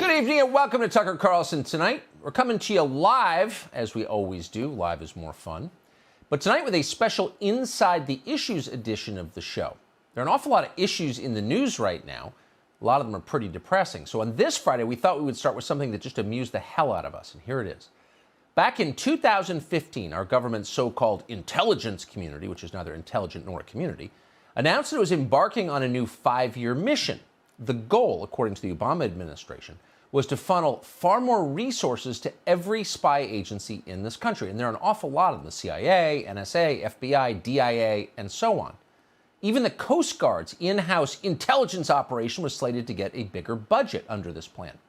Good evening and welcome to Tucker Carlson Tonight. We're coming to you live, as we always do. Live is more fun. But tonight with a special Inside the Issues edition of the show. There are an awful lot of issues in the news right now. A lot of them are pretty depressing. So on this Friday, we thought we would start with something that just amused the hell out of us. And here it is. Back in 2015, our government's so-called intelligence community, which is neither intelligent nor a community, announced that it was embarking on a new 5-year mission. The goal, according to the Obama administration, was to funnel far more resources to every spy agency in this country. And there are an awful lot of them: the CIA, NSA, FBI, DIA, and so on. Even the Coast Guard's in-house intelligence operation was slated to get a bigger budget under this plan.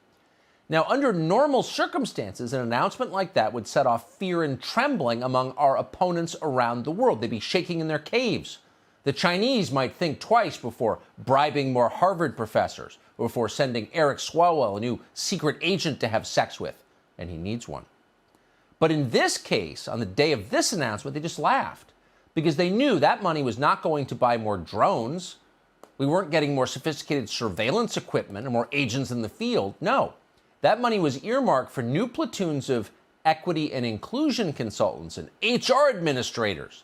Now, under normal circumstances, an announcement like that would set off fear and trembling among our opponents around the world. They'd be shaking in their caves. The Chinese might think twice before bribing more Harvard professors or before sending Eric Swalwell, a new secret agent, to have sex with. And he needs one. But in this case, on the day of this announcement, they just laughed because they knew that money was not going to buy more drones. We weren't getting more sophisticated surveillance equipment or more agents in the field. No, that money was earmarked for new platoons of equity and inclusion consultants and HR administrators.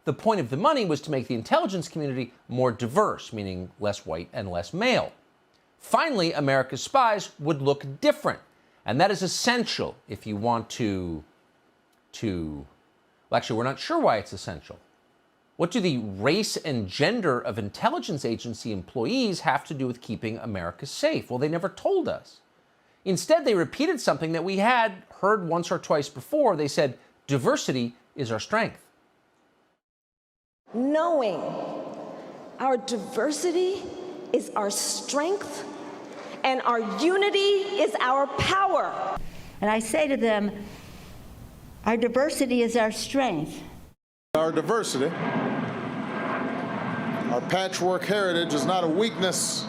The point of the money was to make the intelligence community more diverse, meaning less white and less male. Finally, America's spies would look different. And that is essential if you want to well, actually, we're not sure why it's essential. What do the race and gender of intelligence agency employees have to do with keeping America safe? Well, they never told us. Instead, they repeated something that we had heard once or twice before. They said, diversity is our strength. Knowing our diversity is our strength and our unity is our power. And I say to them, our diversity is our strength. Our diversity, our patchwork heritage is not a weakness.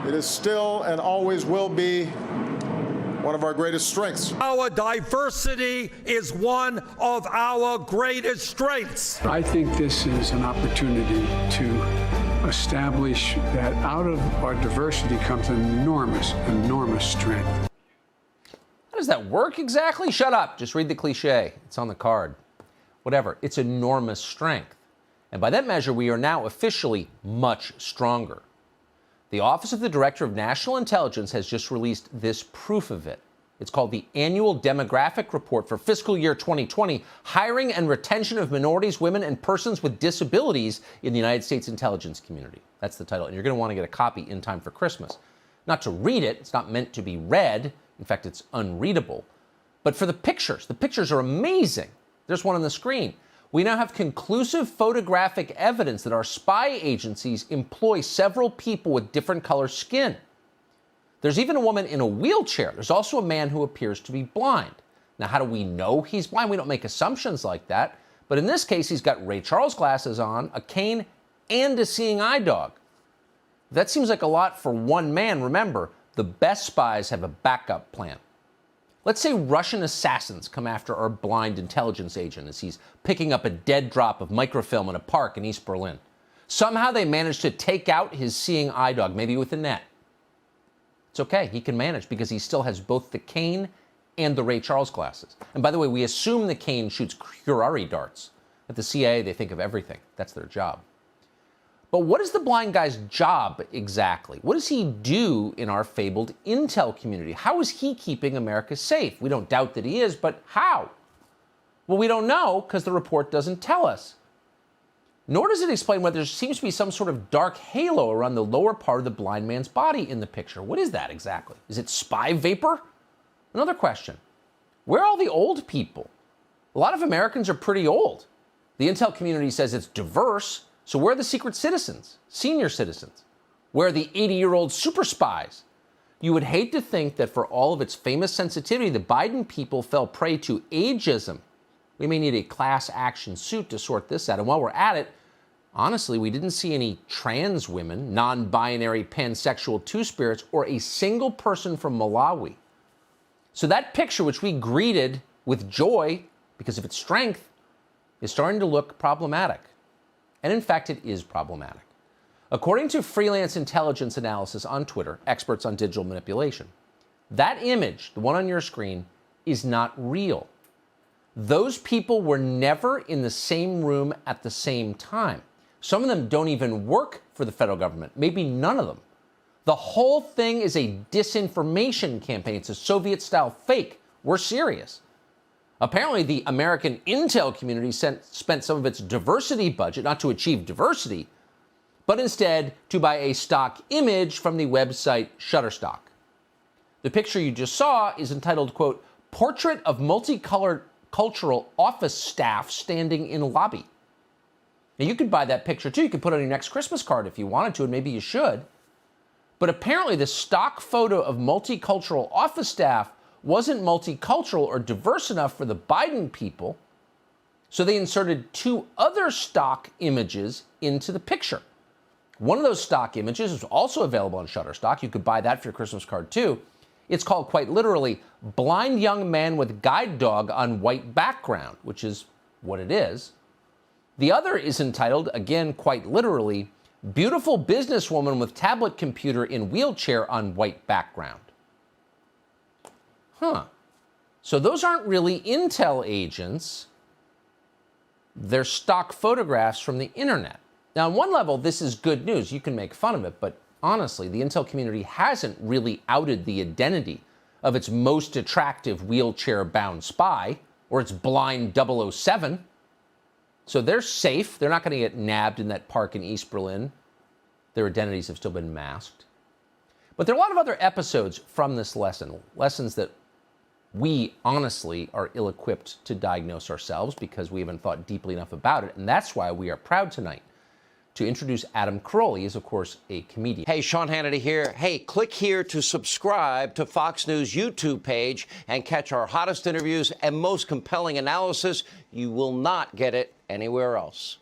It is still and always will be one of our greatest strengths. Our diversity is one of our greatest strengths. I think this is an opportunity to establish that out of our diversity comes an enormous, enormous strength. How does that work exactly? Shut up. Just read the cliche. It's on the card. Whatever. It's enormous strength. And by that measure, we are now officially much stronger. The Office of the Director of National Intelligence has just released this proof of it. It's called the Annual Demographic Report for Fiscal Year 2020, Hiring and Retention of Minorities, Women, and Persons with Disabilities in the United States Intelligence Community. That's the title, and you're going to want to get a copy in time for Christmas. Not to read it, it's not meant to be read. In fact, it's unreadable. But for the pictures are amazing. There's one on the screen. We now have conclusive photographic evidence that our spy agencies employ several people with different color skin. There's even a woman in a wheelchair. There's also a man who appears to be blind. Now, how do we know he's blind? We don't make assumptions like that. But in this case, he's got Ray Charles glasses on, a cane, and a seeing eye dog. That seems like a lot for one man. Remember, the best spies have a backup plan. Let's say Russian assassins come after our blind intelligence agent as he's picking up a dead drop of microfilm in a park in East Berlin. Somehow they manage to take out his seeing eye dog, maybe with a net. It's okay, he can manage because he still has both the cane and the Ray Charles glasses. And by the way, we assume the cane shoots curare darts. At the CIA, they think of everything. That's their job. But what is the blind guy's job exactly? What does he do in our fabled intel community? How is he keeping America safe? We don't doubt that he is, but how? Well, we don't know because the report doesn't tell us. Nor does it explain whether there seems to be some sort of dark halo around the lower part of the blind man's body in the picture. What is that exactly? Is it spy vapor? Another question. Where are all the old people? A lot of Americans are pretty old. The intel community says it's diverse. So where are the secret citizens, senior citizens? Where are the 80-year-old super spies? You would hate to think that for all of its famous sensitivity, the Biden people fell prey to ageism. We may need a class action suit to sort this out. And while we're at it, honestly, we didn't see any trans women, non-binary pansexual two-spirits, or a single person from Malawi. So that picture, which we greeted with joy because of its strength, is starting to look problematic. And in fact, it is problematic. According to freelance intelligence analysis on Twitter, experts on digital manipulation, That image, the one on your screen, is not real. Those people were never in the same room at the same time. Some of them don't even work for the federal government, maybe none of them. The whole thing is a disinformation campaign. It's a Soviet-style fake. We're serious. Apparently, the American intel community spent some of its diversity budget not to achieve diversity, but instead to buy a stock image from the website Shutterstock. The picture you just saw is entitled, quote, "Portrait of Multicultural Office Staff Standing in Lobby." Now, you could buy that picture, too. You could put it on your next Christmas card if you wanted to, and maybe you should. But apparently, the stock photo of multicultural office staff wasn't multicultural or diverse enough for the Biden people, so they inserted two other stock images into the picture. One of those stock images is also available on Shutterstock. You could buy that for your Christmas card, too. It's called, quite literally, "Blind Young Man with Guide Dog on White Background," which is what it is. The other is entitled, again, quite literally, "Beautiful Businesswoman with Tablet Computer in Wheelchair on White Background." So those aren't really intel agents. They're stock photographs from the internet. Now, on one level, this is good news. You can make fun of it, but honestly, the intel community hasn't really outed the identity of its most attractive wheelchair-bound spy or its blind 007. So they're safe. They're not going to get nabbed in that park in East Berlin. Their identities have still been masked. But there are a lot of other episodes from this lesson, lessons that we honestly are ill-equipped to diagnose ourselves because we haven't thought deeply enough about it. And that's why we are proud tonight to introduce Adam Carolla. He is, of course, a comedian. Hey, Sean Hannity here. Hey, click here to subscribe to Fox News YouTube page and catch our hottest interviews and most compelling analysis. You will not get it anywhere else.